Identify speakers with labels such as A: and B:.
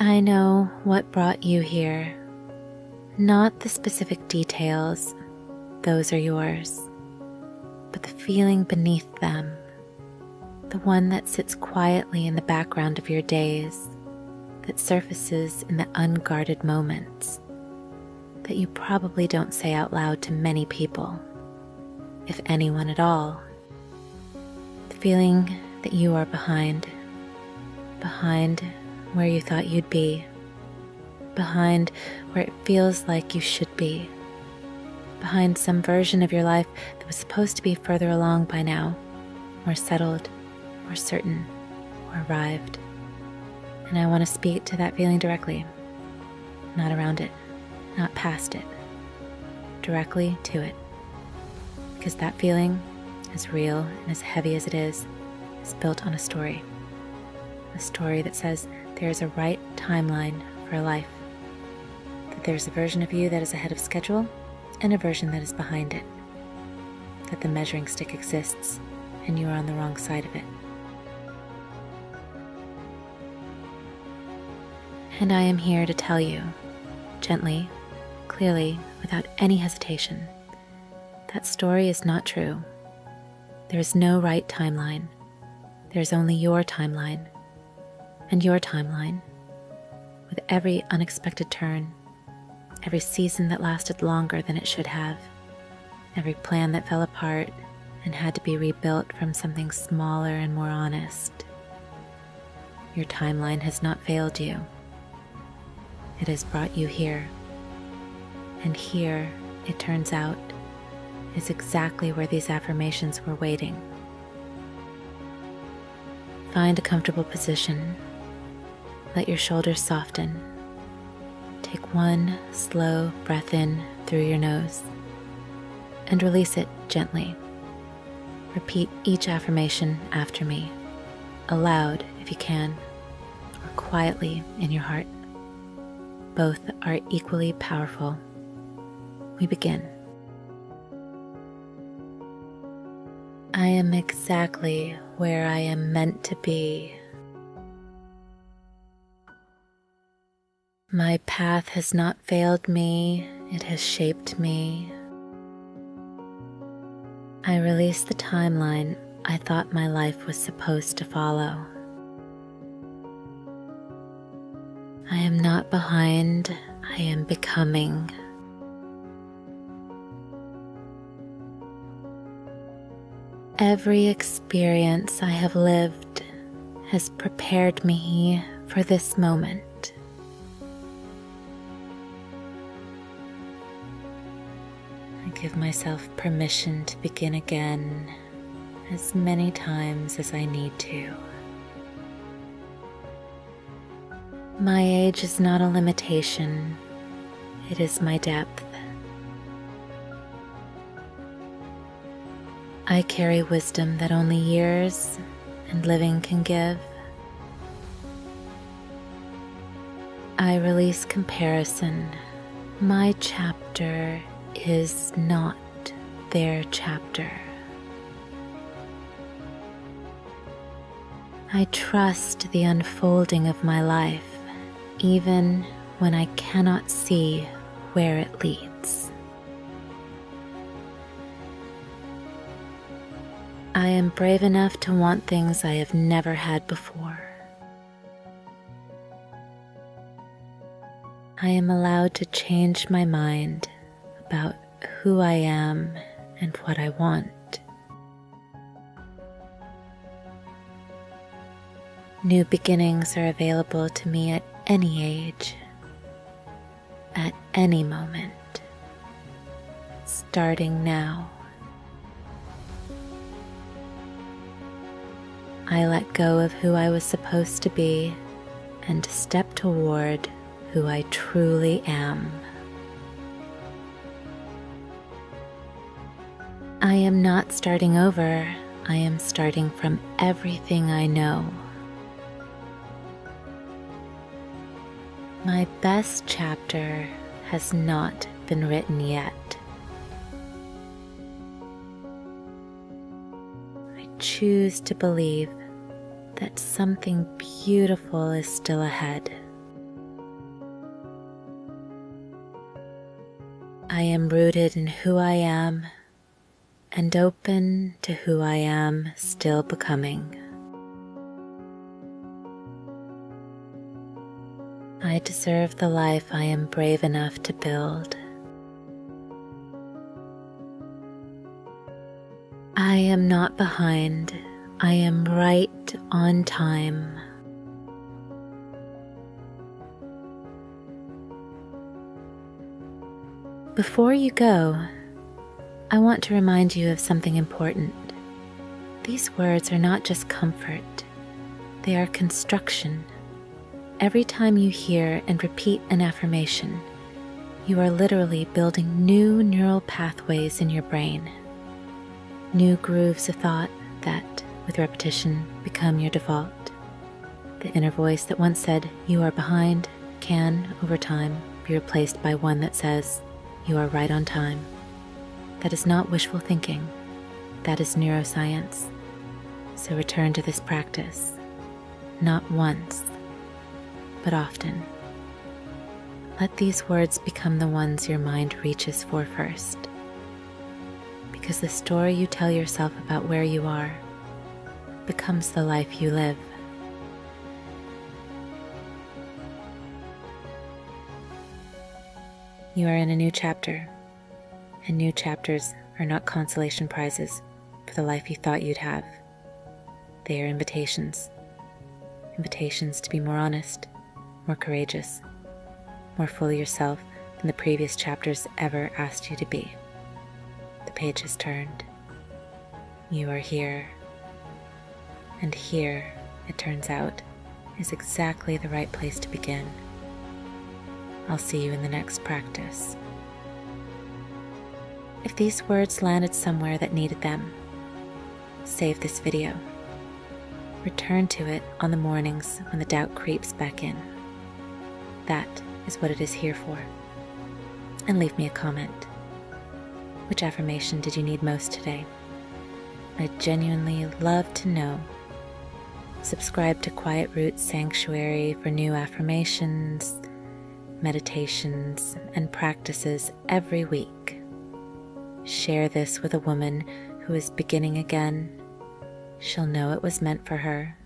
A: I know what brought you here, not the specific details, those are yours, but the feeling beneath them, the one that sits quietly in the background of your days, that surfaces in the unguarded moments, that you probably don't say out loud to many people, if anyone at all. The feeling that you are behind where you thought you'd be, behind where it feels like you should be, behind some version of your life that was supposed to be further along by now, more settled, more certain, more arrived. And I want to speak to that feeling directly, not around it, not past it, directly to it. Because that feeling, as real and as heavy as it is built on a story that says there is a right timeline for a life, that there's a version of you that is ahead of schedule and a version that is behind it, that the measuring stick exists and you are on the wrong side of it. And I am here to tell you, gently, clearly, without any hesitation, that story is not true. There is no right timeline. There is only your timeline. And your timeline, with every unexpected turn, every season that lasted longer than it should have, every plan that fell apart and had to be rebuilt from something smaller and more honest. Your timeline has not failed you. It has brought you here. And here, it turns out, is exactly where these affirmations were waiting. Find a comfortable position. Let your shoulders soften. Take one slow breath in through your nose and release it gently. Repeat each affirmation after me, aloud if you can, or quietly in your heart. Both are equally powerful. We begin. I am exactly where I am meant to be. My path has not failed me, it has shaped me. I release the timeline I thought my life was supposed to follow. I am not behind, I am becoming. Every experience I have lived has prepared me for this moment. I give myself permission to begin again as many times as I need to. My age is not a limitation, it is my depth. I carry wisdom that only years and living can give. I release comparison. My chapter is not their chapter. I trust the unfolding of my life, even when I cannot see where it leads. I am brave enough to want things I have never had before. I am allowed to change my mind about who I am and what I want. New beginnings are available to me at any age, at any moment, starting now. I let go of who I was supposed to be and step toward who I truly am. I am not starting over, I am starting from everything I know. My best chapter has not been written yet. I choose to believe that something beautiful is still ahead. I am rooted in who I am and open to who I am still becoming. I deserve the life I am brave enough to build. I am not behind. I am right on time. Before you go, I want to remind you of something important. These words are not just comfort, they are construction. Every time you hear and repeat an affirmation, you are literally building new neural pathways in your brain, new grooves of thought that, with repetition, become your default. The inner voice that once said, "You are behind," can, over time, be replaced by one that says, "You are right on time." That is not wishful thinking. That is neuroscience. So return to this practice, not once, but often. Let these words become the ones your mind reaches for first, because the story you tell yourself about where you are becomes the life you live. You are in a new chapter, and new chapters are not consolation prizes for the life you thought you'd have. They are invitations. Invitations to be more honest, more courageous, more fully yourself than the previous chapters ever asked you to be. The page has turned. You are here. And here, it turns out, is exactly the right place to begin. I'll see you in the next practice. If these words landed somewhere that needed them, save this video. Return to it on the mornings when the doubt creeps back in. That is what it is here for. And leave me a comment. Which affirmation did you need most today? I'd genuinely love to know. Subscribe to Quiet Roots Sanctuary for new affirmations, meditations, and practices every week. Share this with a woman who is beginning again. She'll know it was meant for her.